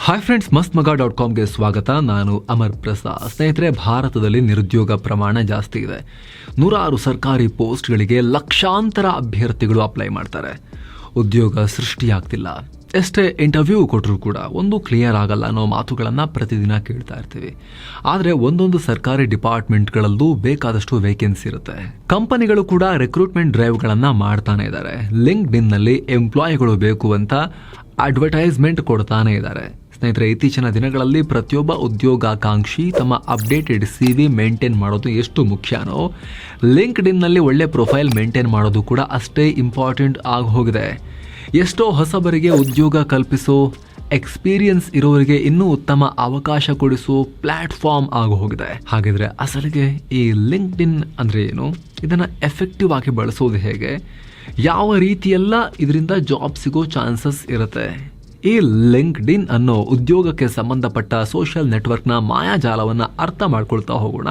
Hi friends, ಮಸ್ತ್ಮಗ.ಕಾಮ್ಗೆ ಸ್ವಾಗತ. ನಾನು ಅಮರ್ ಪ್ರಸಾದ್. ಸ್ನೇಹಿತರೆ, ಭಾರತದಲ್ಲಿ ನಿರುದ್ಯೋಗ ಪ್ರಮಾಣ ಜಾಸ್ತಿ ಇದೆ. 106 ಸರ್ಕಾರಿ ಪೋಸ್ಟ್ಗಳಿಗೆ ಲಕ್ಷಾಂತರ ಅಭ್ಯರ್ಥಿಗಳು ಅಪ್ಲೈ ಮಾಡ್ತಾರೆ. ಉದ್ಯೋಗ ಸೃಷ್ಟಿಯಾಗ್ತಿಲ್ಲ. ಎಷ್ಟೇ ಇಂಟರ್ವ್ಯೂ ಕೊಟ್ಟರೂ ಕೂಡ ಒಂದು ಕ್ಲಿಯರ್ ಆಗಲ್ಲ ಅನ್ನೋ ಮಾತುಗಳನ್ನು ಪ್ರತಿದಿನ ಕೇಳ್ತಾ ಇರ್ತೀವಿ. ಆದರೆ ಒಂದೊಂದು ಸರ್ಕಾರಿ ಡಿಪಾರ್ಟ್ಮೆಂಟ್ಗಳಲ್ಲೂ ಬೇಕಾದಷ್ಟು ವೇಕೆನ್ಸಿ ಇರುತ್ತೆ. ಕಂಪನಿಗಳು ಕೂಡ ರಿಕ್ರೂಟ್ಮೆಂಟ್ ಡ್ರೈವ್ಗಳನ್ನು ಮಾಡ್ತಾನೆ ಇದ್ದಾರೆ. ಲಿಂಕ್ಡ್ಇನ್ನಲ್ಲಿ ಎಂಪ್ಲಾಯಿಗಳು ಬೇಕು ಅಂತ ಅಡ್ವರ್ಟೈಸ್ಮೆಂಟ್ ಕೊಡ್ತಾನೆ ಇದ್ದಾರೆ. ಸ್ನೇಹಿತರೆ, ಇತ್ತೀಚಿನ ದಿನಗಳಲ್ಲಿ ಪ್ರತಿಯೊಬ್ಬ ಉದ್ಯೋಗಾಕಾಂಕ್ಷಿ ತಮ್ಮ ಅಪ್ಡೇಟೆಡ್ CV ಮೇಂಟೈನ್ ಮಾಡೋದು ಎಷ್ಟು ಮುಖ್ಯನೋ, ಲಿಂಕ್ಡ್ಇನ್ನಲ್ಲಿ ಒಳ್ಳೆ ಪ್ರೊಫೈಲ್ ಮೇಂಟೈನ್ ಮಾಡೋದು ಕೂಡ ಅಷ್ಟೇ ಇಂಪಾರ್ಟೆಂಟ್ ಆಗಿ ಹೋಗಿದೆ. ಎಷ್ಟೋ ಹೊಸಬರಿಗೆ ಉದ್ಯೋಗ ಕಲ್ಪಿಸೋ, ಎಕ್ಸ್ಪೀರಿಯನ್ಸ್ ಇರೋರಿಗೆ ಇನ್ನೂ ಉತ್ತಮ ಅವಕಾಶ ಕೊಡಿಸೋ ಪ್ಲಾಟ್ಫಾರ್ಮ್ ಆಗಿ ಹೋಗಿದೆ. ಹಾಗಿದ್ರೆ ಅಸಲಿಗೆ ಈ ಲಿಂಕ್ಡ್ಇನ್ ಅಂದ್ರೆ ಏನು? ಇದನ್ನ ಎಫೆಕ್ಟಿವ್ ಆಗಿ ಬಳಸೋದು ಹೇಗೆ? ಯಾವ ರೀತಿಯೆಲ್ಲ ಇದರಿಂದ ಜಾಬ್ ಸಿಗೋ ಚಾನ್ಸಸ್ ಇರುತ್ತೆ? ಈ ಲಿಂಕ್ಡ್ಇನ್ ಅನ್ನೋ ಉದ್ಯೋಗಕ್ಕೆ ಸಂಬಂಧಪಟ್ಟ ಸೋಷಿಯಲ್ ನೆಟ್ವರ್ಕ್ನ ಮಾಯಾಜಾಲವನ್ನು ಅರ್ಥ ಮಾಡ್ಕೊಳ್ತಾ ಹೋಗೋಣ.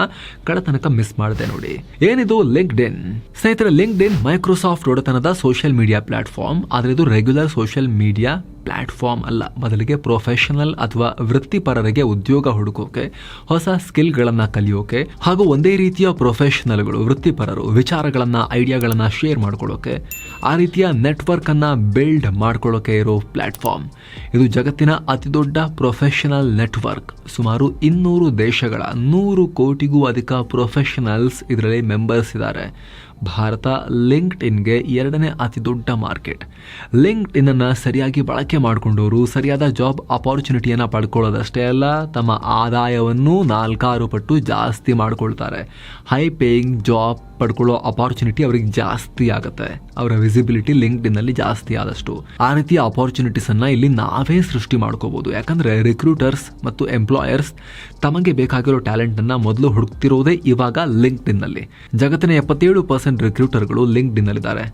ಕಡತನಕ ಮಿಸ್ ಮಾಡಿದೆ ನೋಡಿ. ಏನಿದು ಲಿಂಕ್ಡ್ಇನ್? ಸ್ನೇಹಿತರೆ, ಲಿಂಕ್ಡ್ಇನ್ ಮೈಕ್ರೋಸಾಫ್ಟ್ ಒಡೆತನದ ಸೋಷಿಯಲ್ ಮೀಡಿಯಾ ಪ್ಲಾಟ್ಫಾರ್ಮ್. ಆದರೆ ಇದು ರೆಗ್ಯುಲರ್ ಸೋಷಿಯಲ್ ಮೀಡಿಯಾ ಪ್ಲಾಟ್ಫಾರ್ಮ್ ಅಲ್ಲ. ಬದಲಿಗೆ ಪ್ರೊಫೆಷನಲ್ ಅಥವಾ ವೃತ್ತಿಪರರಿಗೆ ಉದ್ಯೋಗ ಹುಡುಕೋಕೆ, ಹೊಸ ಸ್ಕಿಲ್ಗಳನ್ನು ಕಲಿಯೋಕೆ ಹಾಗೂ ಒಂದೇ ರೀತಿಯ ಪ್ರೊಫೆಷನಲ್ಗಳು, ವೃತ್ತಿಪರರು ವಿಚಾರಗಳನ್ನು, ಐಡಿಯಾಗಳನ್ನು ಶೇರ್ ಮಾಡ್ಕೊಳ್ಳೋಕೆ, ಆ ರೀತಿಯ ನೆಟ್ವರ್ಕ್ ಅನ್ನ ಬಿಲ್ಡ್ ಮಾಡ್ಕೊಳ್ಳೋಕೆ ಇರೋ ಪ್ಲಾಟ್ಫಾರ್ಮ್. ಇದು ಜಗತ್ತಿನ ಅತಿದೊಡ್ಡ ಪ್ರೊಫೆಷನಲ್ ನೆಟ್ವರ್ಕ್. ಸುಮಾರು 200 ದೇಶಗಳ 100 ಕೋಟಿಗೂ ಅಧಿಕ ಪ್ರೊಫೆಷನಲ್ಸ್ ಇದರಲ್ಲಿ ಮೆಂಬರ್ಸ್ ಇದ್ದಾರೆ. ಭಾರತ ಲಿಂಕ್ಡ್ಇನ್ಗೆ 2ನೇ ಅತಿ ದೊಡ್ಡ ಮಾರ್ಕೆಟ್. ಲಿಂಕ್ಡ್ಇನ್ ಅನ್ನು ಸರಿಯಾಗಿ ಬಳಕೆ ಮಾಡಿಕೊಂಡವರು ಸರಿಯಾದ ಜಾಬ್ ಅಪಾರ್ಚುನಿಟಿಯನ್ನು ಪಡ್ಕೊಳ್ಳೋದಷ್ಟೇ ಅಲ್ಲ, ತಮ್ಮ ಆದಾಯವನ್ನು 4-6 ಪಟ್ಟು ಜಾಸ್ತಿ ಮಾಡ್ಕೊಳ್ತಾರೆ. ಹೈ ಪೇಯಿಂಗ್ ಜಾಬ್ ಪಡ್ಕೊಳ್ಳೋ ಅಪಾರ್ಚುನಿಟಿ ಅವ್ರಿಗೆ ಜಾಸ್ತಿ ಆಗುತ್ತೆ. ಅವರ ವಿಸಿಬಿಲಿಟಿ ಲಿಂಕ್ಡ್ಇನ್ನಲ್ಲಿ ಜಾಸ್ತಿ ಆದಷ್ಟು ಆ ರೀತಿಯ ಅಪಾರ್ಚುನಿಟೀಸ್ ಅನ್ನ ಇಲ್ಲಿ ನಾವೇ ಸೃಷ್ಟಿ ಮಾಡ್ಕೋಬಹುದು. ಯಾಕಂದ್ರೆ ರಿಕ್ರೂಟರ್ಸ್ ಮತ್ತು ಎಂಪ್ಲಾಯರ್ಸ್ ತಮಗೆ ಬೇಕಾಗಿರೋ ಟ್ಯಾಲೆಂಟ್ ಅನ್ನ ಮೊದಲು ಹುಡುಕ್ತಿರೋದೇ ಇವಾಗ ಲಿಂಕ್ಡ್ಇನ್ನಲ್ಲಿ. ಜಗತ್ತಿನ 77% ರಿಕ್ರೂಟರ್ಗಳು ಲಿಂಕ್ಡ್ಇನ್ನಲ್ಲಿದ್ದಾರೆ.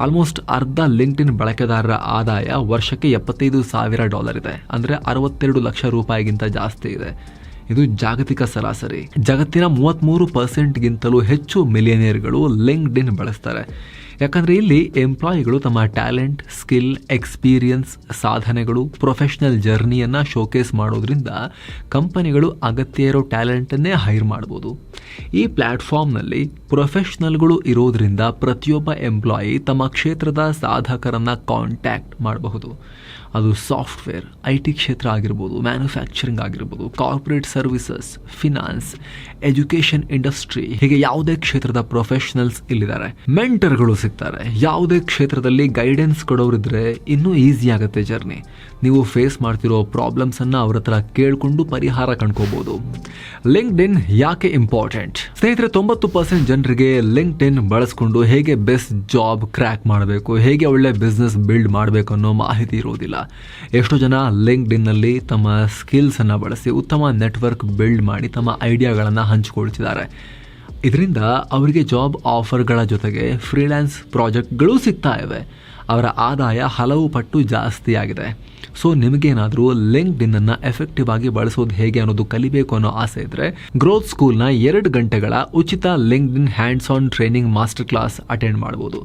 ಆಲ್ಮೋಸ್ಟ್ ಅರ್ಧ ಲಿಂಕ್ಡ್ಇನ್ ಬಳಕೆದಾರರ ಆದಾಯ ವರ್ಷಕ್ಕೆ $75,000 ಇದೆ. ಅಂದರೆ 62 ಲಕ್ಷ ರೂಪಾಯಿಗಿಂತ ಜಾಸ್ತಿ ಇದೆ. ಇದು ಜಾಗತಿಕ ಸರಾಸರಿ. ಜಗತ್ತಿನ 33%ಗಿಂತಲೂ ಹೆಚ್ಚು ಮಿಲಿಯನಿಯರ್ಗಳು ಲಿಂಕ್ಡ್ಇನ್ ಬಳಸ್ತಾರೆ. ಯಾಕಂದರೆ ಇಲ್ಲಿ ಎಂಪ್ಲಾಯಿಗಳು ತಮ್ಮ ಟ್ಯಾಲೆಂಟ್, ಸ್ಕಿಲ್, ಎಕ್ಸ್ಪೀರಿಯನ್ಸ್, ಸಾಧನೆಗಳು, ಪ್ರೊಫೆಷನಲ್ ಜರ್ನಿಯನ್ನು ಶೋಕೇಸ್ ಮಾಡೋದ್ರಿಂದ ಕಂಪನಿಗಳು ಅಗತ್ಯ ಇರೋ ಟ್ಯಾಲೆಂಟನ್ನೇ ಹೈರ್ ಮಾಡ್ಬೋದು. ಈ ಪ್ಲ್ಯಾಟ್ಫಾರ್ಮ್ನಲ್ಲಿ ಪ್ರೊಫೆಷನಲ್ಗಳು ಇರೋದ್ರಿಂದ ಪ್ರತಿಯೊಬ್ಬ ಎಂಪ್ಲಾಯಿ ತಮ್ಮ ಕ್ಷೇತ್ರದ ಸಾಧಕರನ್ನು ಕಾಂಟ್ಯಾಕ್ಟ್ ಮಾಡಬಹುದು. ಅದು ಸಾಫ್ಟ್ವೇರ್, IT ಕ್ಷೇತ್ರ ಆಗಿರ್ಬೋದು, ಮ್ಯಾನುಫ್ಯಾಕ್ಚರಿಂಗ್ ಆಗಿರ್ಬೋದು, corporate services, finance, education industry, ಹೀಗೆ ಯಾವುದೇ ಕ್ಷೇತ್ರದ ಪ್ರೊಫೆಷನಲ್ಸ್ ಇಲ್ಲಿದ್ದಾರೆ. ಮೆಂಟರ್ಗಳು ಸಿಗ್ತಾರೆ. ಯಾವುದೇ ಕ್ಷೇತ್ರದಲ್ಲಿ ಗೈಡೆನ್ಸ್ ಕೊಡೋರಿದ್ರೆ ಇನ್ನೂ ಈಸಿ ಆಗುತ್ತೆ ಜರ್ನಿ. ನೀವು ಫೇಸ್ ಮಾಡ್ತಿರೋ ಪ್ರಾಬ್ಲಮ್ಸ್ ಅನ್ನ ಅವ್ರ ಹತ್ರ ಕೇಳಿಕೊಂಡು ಪರಿಹಾರ ಕಂಡ್ಕೋಬಹುದು. ಲಿಂಕ್ಡ್ಇನ್ ಯಾಕೆ ಇಂಪಾರ್ಟೆಂಟ್? ಸ್ನೇಹಿತರೆ, 90% ಜನರಿಗೆ ಲಿಂಕ್ಡ್ಇನ್ ಬಳಸ್ಕೊಂಡು ಹೇಗೆ ಬೆಸ್ಟ್ ಜಾಬ್ ಕ್ರ್ಯಾಕ್ ಮಾಡಬೇಕು, ಹೇಗೆ ಒಳ್ಳೆ ಬಿಸ್ನೆಸ್ ಬಿಲ್ಡ್ ಮಾಡಬೇಕು ಅನ್ನೋ ಮಾಹಿತಿ ಇರೋದಿಲ್ಲ. ಎಷ್ಟೋ ಜನ ಲಿಂಕ್ಡ್ಇನ್ನಲ್ಲಿ ತಮ್ಮ ಸ್ಕಿಲ್ಸ್ ಅನ್ನ ಬಳಸಿ ಉತ್ತಮ ನೆಟ್ವರ್ಕ್ ಬಿಲ್ಡ್ ಮಾಡಿ ತಮ್ಮ ಐಡಿಯಾಗಳನ್ನು ಹಂಚಿಕೊಳ್ತಿದ್ದಾರೆ. ಇದರಿಂದ ಅವರಿಗೆ ಜಾಬ್ ಆಫರ್ಗಳ ಜೊತೆಗೆ ಫ್ರೀಲ್ಯಾನ್ಸ್ ಪ್ರಾಜೆಕ್ಟ್ಗಳು ಸಿಗ್ತಾ ಇವೆ. ಅವರ ಆದಾಯ ಹಲವು ಪಟ್ಟು ಜಾಸ್ತಿ ಆಗಿದೆ. ಸೊ ನಿಮಗೇನಾದರೂ ಲಿಂಕ್ಡ್ಇನ್ ಅನ್ನು ಎಫೆಕ್ಟಿವ್ ಆಗಿ ಬಳಸೋದು ಹೇಗೆ ಅನ್ನೋದು ಕಲಿಬೇಕು ಅನ್ನೋ ಆಸೆ ಇದ್ರೆ, ಗ್ರೋತ್ ಸ್ಕೂಲ್ನ 2 ಗಂಟೆಗಳ ಉಚಿತ LinkedIn hands on training master class attend ಮಾಡ್ಬೋದು.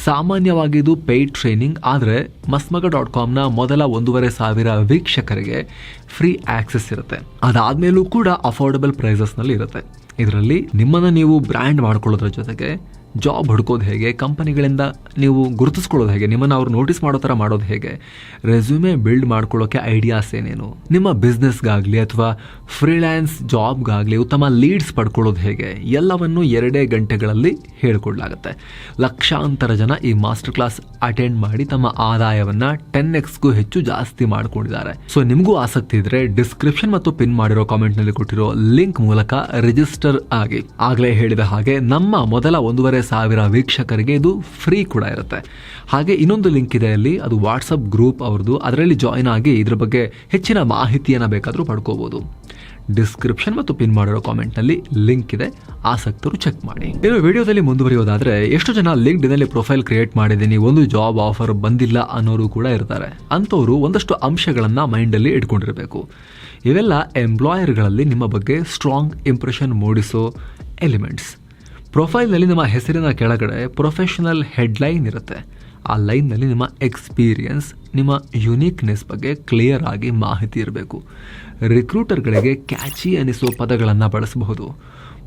ಸಾಮಾನ್ಯವಾಗಿ ಇದು ಪೇಯ್ಡ್ ಟ್ರೈನಿಂಗ್, ಆದರೆ ಮಸ್ತ್ಮಗ.ಕಾಮ್ನ ಮೊದಲ 1,500 ವೀಕ್ಷಕರಿಗೆ ಫ್ರೀ ಆಕ್ಸೆಸ್ ಇರುತ್ತೆ. ಅದಾದ್ಮೇಲೂ ಕೂಡ ಅಫೋರ್ಡಬಲ್ ಪ್ರೈಸಸ್ನಲ್ಲಿ ಇರುತ್ತೆ. ಇದರಲ್ಲಿ ನಿಮ್ಮನ್ನು ನೀವು ಬ್ರ್ಯಾಂಡ್ ಮಾಡ್ಕೊಳ್ಳೋದ್ರ ಜೊತೆಗೆ ಜಾಬ್ ಹುಡ್ಕೋದು ಹೇಗೆ, ಕಂಪನಿಗಳಿಂದ ನೀವು ಗುರುತಿಸ್ಕೊಳ್ಳೋದು ಹೇಗೆ, ನಿಮ್ಮನ್ನು ಅವ್ರು ನೋಟಿಸ್ ಮಾಡೋ ಥರ ಮಾಡೋದು ಹೇಗೆ, ರೆಸ್ಯೂಮೆ ಬಿಲ್ಡ್ ಮಾಡ್ಕೊಳ್ಳೋಕೆ ಐಡಿಯಾಸ್ ಏನೇನು, ನಿಮ್ಮ ಬಿಸ್ನೆಸ್ಗಾಗಲಿ ಅಥವಾ ಫ್ರೀಲ್ಯಾನ್ಸ್ ಜಾಬ್ಗಾಗಲಿ ಉತ್ತಮ ಲೀಡ್ಸ್ ಪಡ್ಕೊಳ್ಳೋದು ಹೇಗೆ, ಎಲ್ಲವನ್ನು 2 ಗಂಟೆಗಳಲ್ಲಿ ಹೇಳ್ಕೊಡ್ಲಾಗುತ್ತೆ. ಲಕ್ಷಾಂತರ ಜನ ಈ ಮಾಸ್ಟರ್ ಕ್ಲಾಸ್ ಅಟೆಂಡ್ ಮಾಡಿ ತಮ್ಮ ಆದಾಯವನ್ನು 10x ಹೆಚ್ಚು ಜಾಸ್ತಿ ಮಾಡ್ಕೊಂಡಿದ್ದಾರೆ. ಸೊ ನಿಮಗೂ ಆಸಕ್ತಿ ಇದ್ರೆ ಡಿಸ್ಕ್ರಿಪ್ಷನ್ ಮತ್ತು ಪಿನ್ ಮಾಡಿರೋ ಕಾಮೆಂಟ್ನಲ್ಲಿ ಕೊಟ್ಟಿರೋ ಲಿಂಕ್ ಮೂಲಕ ರಿಜಿಸ್ಟರ್ ಆಗಿ. ಆಗಲೇ ಹೇಳಿದ ಹಾಗೆ ನಮ್ಮ ಮೊದಲ 1,500 ವೀಕ್ಷಕರಿಗೆ ಇದು ಫ್ರೀ ಕೂಡ ಇರುತ್ತೆ. ಹಾಗೆ ಇನ್ನೊಂದು ಲಿಂಕ್ ಇದೆ ಅಲ್ಲಿ, ಅದು ವಾಟ್ಸಪ್ ಗ್ರೂಪ್ ಅವ್ರದ್ದು. ಅದರಲ್ಲಿ ಜಾಯಿನ್ ಆಗಿ ಇದ್ರ ಬಗ್ಗೆ ಹೆಚ್ಚಿನ ಮಾಹಿತಿಯನ್ನು ಬೇಕಾದರೂ ಪಡ್ಕೋಬಹುದು. ಡಿಸ್ಕ್ರಿಪ್ಷನ್ ಮತ್ತು ಪಿನ್ ಮಾಡಿರೋ ಕಾಮೆಂಟ್ನಲ್ಲಿ ಲಿಂಕ್ ಇದೆ, ಆಸಕ್ತರು ಚೆಕ್ ಮಾಡಿ. ಇನ್ನು ವಿಡಿಯೋದಲ್ಲಿ ಮುಂದುವರಿಯೋದಾದ್ರೆ, ಎಷ್ಟು ಜನ ಲಿಂಕ್ಡ್ಇನ್ನಲ್ಲಿ ಪ್ರೊಫೈಲ್ ಕ್ರಿಯೇಟ್ ಮಾಡಿದ್ದೀನಿ, ಒಂದು ಜಾಬ್ ಆಫರ್ ಬಂದಿಲ್ಲ ಅನ್ನೋರು ಕೂಡ ಇರ್ತಾರೆ. ಅಂಥವ್ರು ಒಂದಷ್ಟು ಅಂಶಗಳನ್ನು ಮೈಂಡಲ್ಲಿ ಇಟ್ಕೊಂಡಿರಬೇಕು. ಇವೆಲ್ಲ ಎಂಪ್ಲಾಯರ್ಗಳಲ್ಲಿ ನಿಮ್ಮ ಬಗ್ಗೆ ಸ್ಟ್ರಾಂಗ್ ಇಂಪ್ರೆಷನ್ ಮೂಡಿಸೋ ಎಲಿಮೆಂಟ್ಸ್. ಪ್ರೊಫೈಲ್ನಲ್ಲಿ ನಿಮ್ಮ ಹೆಸರಿನ ಕೆಳಗಡೆ ಪ್ರೊಫೆಷನಲ್ ಹೆಡ್ಲೈನ್ ಇರುತ್ತೆ. ಆ ಲೈನ್ನಲ್ಲಿ ನಿಮ್ಮ ಎಕ್ಸ್ಪೀರಿಯನ್ಸ್, ನಿಮ್ಮ ಯುನೀಕ್ನೆಸ್ ಬಗ್ಗೆ ಕ್ಲಿಯರ್ ಆಗಿ ಮಾಹಿತಿ ಇರಬೇಕು. ರಿಕ್ರೂಟರ್ಗಳಿಗೆ ಕ್ಯಾಚಿ ಅನಿಸೋ ಪದಗಳನ್ನು ಬಳಸಬಹುದು.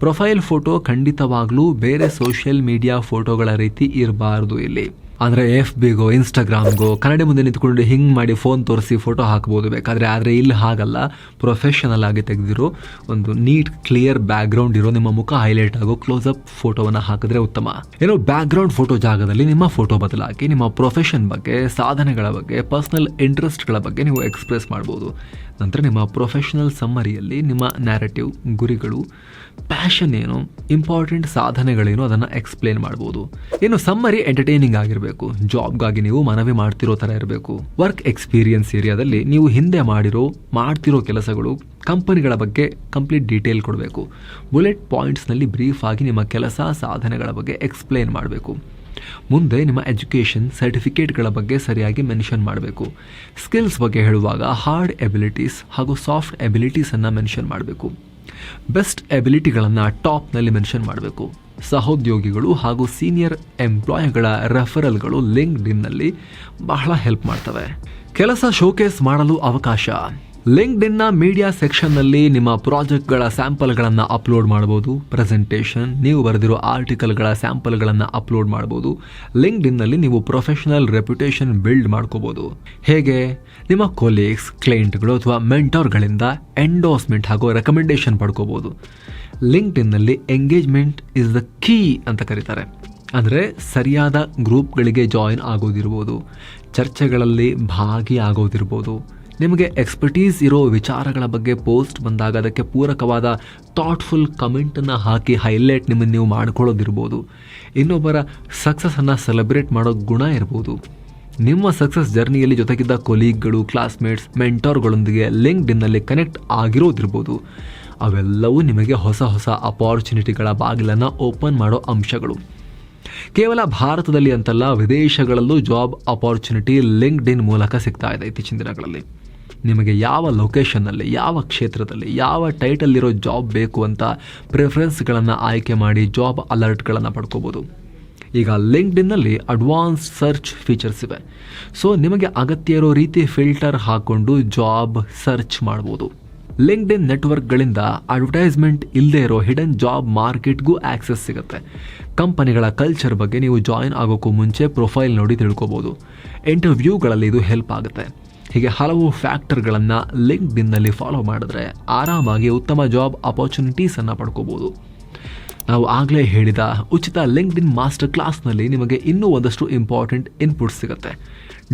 ಪ್ರೊಫೈಲ್ ಫೋಟೋ ಖಂಡಿತವಾಗ್ಲೂ ಬೇರೆ ಸೋಷಿಯಲ್ ಮೀಡಿಯಾ ಫೋಟೋಗಳ ರೀತಿ ಇರಬಾರ್ದು ಇಲ್ಲಿ. ಅಂದರೆ FBಗೋ ಇನ್ಸ್ಟಾಗ್ರಾಮ್ಗೋ ಕನ್ನಡ ಮುಂದೆ ನಿಂತ್ಕೊಂಡು ಹಿಂಗೆ ಮಾಡಿ ಫೋನ್ ತೋರಿಸಿ ಫೋಟೋ ಹಾಕ್ಬೋದು ಬೇಕಾದರೆ. ಆದರೆ ಇಲ್ಲಿ ಹಾಗಲ್ಲ, ಪ್ರೊಫೆಷನಲ್ ಆಗಿ ತೆಗೆದಿರೋ ಒಂದು ನೀಟ್ ಕ್ಲಿಯರ್ ಬ್ಯಾಕ್ಗ್ರೌಂಡ್ ಇರೋ ನಿಮ್ಮ ಮುಖ ಹೈಲೈಟ್ ಆಗೋ ಕ್ಲೋಸಪ್ ಫೋಟೋವನ್ನು ಹಾಕಿದ್ರೆ ಉತ್ತಮ. ಏನೋ ಬ್ಯಾಕ್ಗ್ರೌಂಡ್ ಫೋಟೋ ಜಾಗದಲ್ಲಿ ನಿಮ್ಮ ಫೋಟೋ ಬದಲಾಗಿ ನಿಮ್ಮ ಪ್ರೊಫೆಷನ್ ಬಗ್ಗೆ, ಸಾಧನೆಗಳ ಬಗ್ಗೆ, ಪರ್ಸನಲ್ ಇಂಟ್ರೆಸ್ಟ್ಗಳ ಬಗ್ಗೆ ನೀವು ಎಕ್ಸ್ಪ್ರೆಸ್ ಮಾಡ್ಬೋದು. ನಂತರ ನಿಮ್ಮ ಪ್ರೊಫೆಷನಲ್ ಸಮ್ಮರಿಯಲ್ಲಿ ನಿಮ್ಮ ನ್ಯಾರೇಟಿವ್, ಗುರಿಗಳು, ಪ್ಯಾಷನ್ ಏನು, ಇಂಪಾರ್ಟೆಂಟ್ ಸಾಧನೆಗಳೇನು ಅದನ್ನು ಎಕ್ಸ್ಪ್ಲೇನ್ ಮಾಡ್ಬೋದು. ಏನು ಸಮ್ಮರಿ ಎಂಟರ್ಟೈನಿಂಗ್ ಆಗಿರಬೇಕು. ಜಾಬ್ಗಾಗಿ ನೀವು ಮನವಿ ಮಾಡ್ತಿರೋ ಥರ ಇರಬೇಕು. ವರ್ಕ್ ಎಕ್ಸ್ಪೀರಿಯನ್ಸ್ ಏರಿಯಾದಲ್ಲಿ ನೀವು ಹಿಂದೆ ಮಾಡ್ತಿರೋ ಕೆಲಸಗಳು, ಕಂಪನಿಗಳ ಬಗ್ಗೆ ಕಂಪ್ಲೀಟ್ ಡೀಟೇಲ್ ಕೊಡಬೇಕು. ಬುಲೆಟ್ ಪಾಯಿಂಟ್ಸ್ನಲ್ಲಿ ಬ್ರೀಫ್ ಆಗಿ ನಿಮ್ಮ ಕೆಲಸ, ಸಾಧನೆಗಳ ಬಗ್ಗೆ ಎಕ್ಸ್ಪ್ಲೇನ್ ಮಾಡಬೇಕು. ಮುಂದೆ ನಿಮ್ಮ ಎಜುಕೇಷನ್, ಸರ್ಟಿಫಿಕೇಟ್ಗಳ ಬಗ್ಗೆ ಸರಿಯಾಗಿ ಮೆನ್ಷನ್ ಮಾಡಬೇಕು. ಸ್ಕಿಲ್ಸ್ ಬಗ್ಗೆ ಹೇಳುವಾಗ ಹಾರ್ಡ್ ಎಬಿಲಿಟೀಸ್ ಹಾಗೂ ಸಾಫ್ಟ್ ಎಬಿಲಿಟೀಸನ್ನು ಮೆನ್ಷನ್ ಮಾಡಬೇಕು. ಬೆಸ್ಟ್ ಎಬಿಲಿಟಿಗಳನ್ನು ಟಾಪ್ನಲ್ಲಿ ಮೆನ್ಷನ್ ಮಾಡಬೇಕು. ಸಹೋದ್ಯೋಗಿಗಳು ಹಾಗೂ ಸೀನಿಯರ್ ಎಂಪ್ಲಾಯಿಗಳ ರೆಫರಲ್ಗಳು ಲಿಂಕ್ಡ್ಇನ್ನಲ್ಲಿ ಬಹಳ ಹೆಲ್ಪ್ ಮಾಡ್ತವೆ. ಕೆಲಸ ಶೋಕೇಸ್ ಮಾಡಲು ಅವಕಾಶ. ಲಿಂಕ್ಡ್ಇನ್ನ ಮೀಡಿಯಾ ಸೆಕ್ಷನ್ನಲ್ಲಿ ನಿಮ್ಮ ಪ್ರಾಜೆಕ್ಟ್ಗಳ ಸ್ಯಾಂಪಲ್ಗಳನ್ನು ಅಪ್ಲೋಡ್ ಮಾಡ್ಬೋದು. ಪ್ರೆಸೆಂಟೇಷನ್, ನೀವು ಬರೆದಿರೋ ಆರ್ಟಿಕಲ್ಗಳ ಸ್ಯಾಂಪಲ್ಗಳನ್ನು ಅಪ್ಲೋಡ್ ಮಾಡ್ಬೋದು. ಲಿಂಕ್ಡ್ಇನ್ನಲ್ಲಿ ನೀವು ಪ್ರೊಫೆಷನಲ್ ರೆಪ್ಯುಟೇಷನ್ ಬಿಲ್ಡ್ ಮಾಡ್ಕೋಬೋದು. ಹೇಗೆ? ನಿಮ್ಮ ಕೊಲೀಗ್ಸ್, ಕ್ಲೈಂಟ್ಗಳು ಅಥವಾ ಮೆಂಟರ್ಗಳಿಂದ ಎಂಡೋರ್ಸ್ಮೆಂಟ್ ಹಾಗೂ ರೆಕಮೆಂಡೇಶನ್ ಪಡ್ಕೋಬೋದು. ಲಿಂಕ್ಡ್ಇನ್ನಲ್ಲಿ ಎಂಗೇಜ್ಮೆಂಟ್ ಇಸ್ ದ ಕೀ ಅಂತ ಕರೀತಾರೆ. ಅಂದರೆ ಸರಿಯಾದ ಗ್ರೂಪ್ಗಳಿಗೆ ಜಾಯಿನ್ ಆಗೋದಿರ್ಬೋದು, ಚರ್ಚೆಗಳಲ್ಲಿ ಭಾಗಿಯಾಗೋದಿರ್ಬೋದು, ನಿಮಗೆ ಎಕ್ಸ್ಪರ್ಟೀಸ್ ಇರೋ ವಿಚಾರಗಳ ಬಗ್ಗೆ ಪೋಸ್ಟ್ ಬಂದಾಗ ಅದಕ್ಕೆ ಪೂರಕವಾದ ಥಾಟ್ಫುಲ್ ಕಮೆಂಟನ್ನು ಹಾಕಿ ಹೈಲೈಟ್ ನಿಮ್ಮನ್ನು ನೀವು ಮಾಡ್ಕೊಳ್ಳೋದಿರ್ಬೋದು. ಇನ್ನೊಬ್ಬರ ಸಕ್ಸಸ್ಸನ್ನು ಸೆಲೆಬ್ರೇಟ್ ಮಾಡೋ ಗುಣ ಇರ್ಬೋದು. ನಿಮ್ಮ ಸಕ್ಸಸ್ ಜರ್ನಿಯಲ್ಲಿ ಜೊತೆಗಿದ್ದ ಕೊಲೀಗ್ಗಳು, ಕ್ಲಾಸ್ಮೇಟ್ಸ್, ಮೆಂಟರ್ಗಳೊಂದಿಗೆ ಲಿಂಕ್ಡ್ಇನ್ನಲ್ಲಿ ಕನೆಕ್ಟ್ ಆಗಿರೋದಿರ್ಬೋದು. ಅವೆಲ್ಲವೂ ನಿಮಗೆ ಹೊಸ ಹೊಸ ಅಪಾರ್ಚುನಿಟಿಗಳ ಬಾಗಿಲನ್ನು ಓಪನ್ ಮಾಡೋ ಅಂಶಗಳು. ಕೇವಲ ಭಾರತದಲ್ಲಿ ಅಂತಲ್ಲ, ವಿದೇಶಗಳಲ್ಲೂ ಜಾಬ್ ಅಪಾರ್ಚುನಿಟಿ ಲಿಂಕ್ಡ್ಇನ್ ಮೂಲಕ ಸಿಗ್ತಾ ಇದೆ ಇತ್ತೀಚಿನ ದಿನಗಳಲ್ಲಿ. ನಿಮಗೆ ಯಾವ ಲೊಕೇಶನ್ನಲ್ಲಿ, ಯಾವ ಕ್ಷೇತ್ರದಲ್ಲಿ, ಯಾವ ಟೈಟಲ್ ಇರೋ ಜಾಬ್ ಬೇಕು ಅಂತ ಪ್ರಿಫರೆನ್ಸ್ಗಳನ್ನು ಆಯ್ಕೆ ಮಾಡಿ ಜಾಬ್ ಅಲರ್ಟ್ಗಳನ್ನು ಪಡ್ಕೋಬೋದು. ಈಗ ಲಿಂಕ್ಡ್ಇನ್ನಲ್ಲಿ ಅಡ್ವಾನ್ಸ್ ಸರ್ಚ್ ಫೀಚರ್ಸ್ ಇವೆ. ಸೊ ನಿಮಗೆ ಅಗತ್ಯ ಇರೋ ರೀತಿ ಫಿಲ್ಟರ್ ಹಾಕ್ಕೊಂಡು ಜಾಬ್ ಸರ್ಚ್ ಮಾಡ್ಬೋದು. ಲಿಂಕ್ಡ್ಇನ್ ನೆಟ್ವರ್ಕ್ಗಳಿಂದ ಅಡ್ವರ್ಟೈಸ್ಮೆಂಟ್ ಇಲ್ಲದೆ ಇರೋ ಹಿಡನ್ ಜಾಬ್ ಮಾರ್ಕೆಟ್ಗೂ ಆಕ್ಸೆಸ್ ಸಿಗುತ್ತೆ. ಕಂಪನಿಗಳ ಕಲ್ಚರ್ ಬಗ್ಗೆ ನೀವು ಜಾಯಿನ್ ಆಗೋಕ್ಕೂ ಮುಂಚೆ ಪ್ರೊಫೈಲ್ ನೋಡಿ ತಿಳ್ಕೊಬೋದು. ಇಂಟರ್ವ್ಯೂಗಳಲ್ಲಿ ಇದು ಹೆಲ್ಪ್ ಆಗುತ್ತೆ. ಹೀಗೆ ಹಲವು ಫ್ಯಾಕ್ಟರ್ಗಳನ್ನು ಲಿಂಕ್ಡ್ಇನ್ನಲ್ಲಿ ಫಾಲೋ ಮಾಡಿದ್ರೆ ಆರಾಮಾಗಿ ಉತ್ತಮ ಜಾಬ್ ಅಪಾರ್ಚುನಿಟೀಸನ್ನು ಪಡ್ಕೋಬೋದು. ನಾವು ಆಗಲೇ ಹೇಳಿದ ಉಚಿತ ಲಿಂಕ್ಡ್ಇನ್ ಮಾಸ್ಟರ್ ಕ್ಲಾಸ್ನಲ್ಲಿ ನಿಮಗೆ ಇನ್ನೂ ಒಂದಷ್ಟು ಇಂಪಾರ್ಟೆಂಟ್ ಇನ್ಪುಟ್ಸ್ ಸಿಗುತ್ತೆ.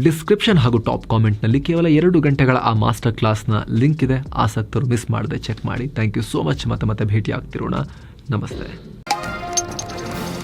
ಡಿಸ್ಕ್ರಿಪ್ಷನ್ ಹಾಗೂ ಟಾಪ್ ಕಾಮೆಂಟ್ನಲ್ಲಿ ಕೇವಲ 2 ಗಂಟೆಗಳ ಆ ಮಾಸ್ಟರ್ ಕ್ಲಾಸ್ನ ಲಿಂಕ್ ಇದೆ. ಆಸಕ್ತರು ಮಿಸ್ ಮಾಡದೆ ಚೆಕ್ ಮಾಡಿ. Thank you so much. ಮತ್ತೆ ಭೇಟಿ ಆಗ್ತಿರೋಣ. ನಮಸ್ತೆ.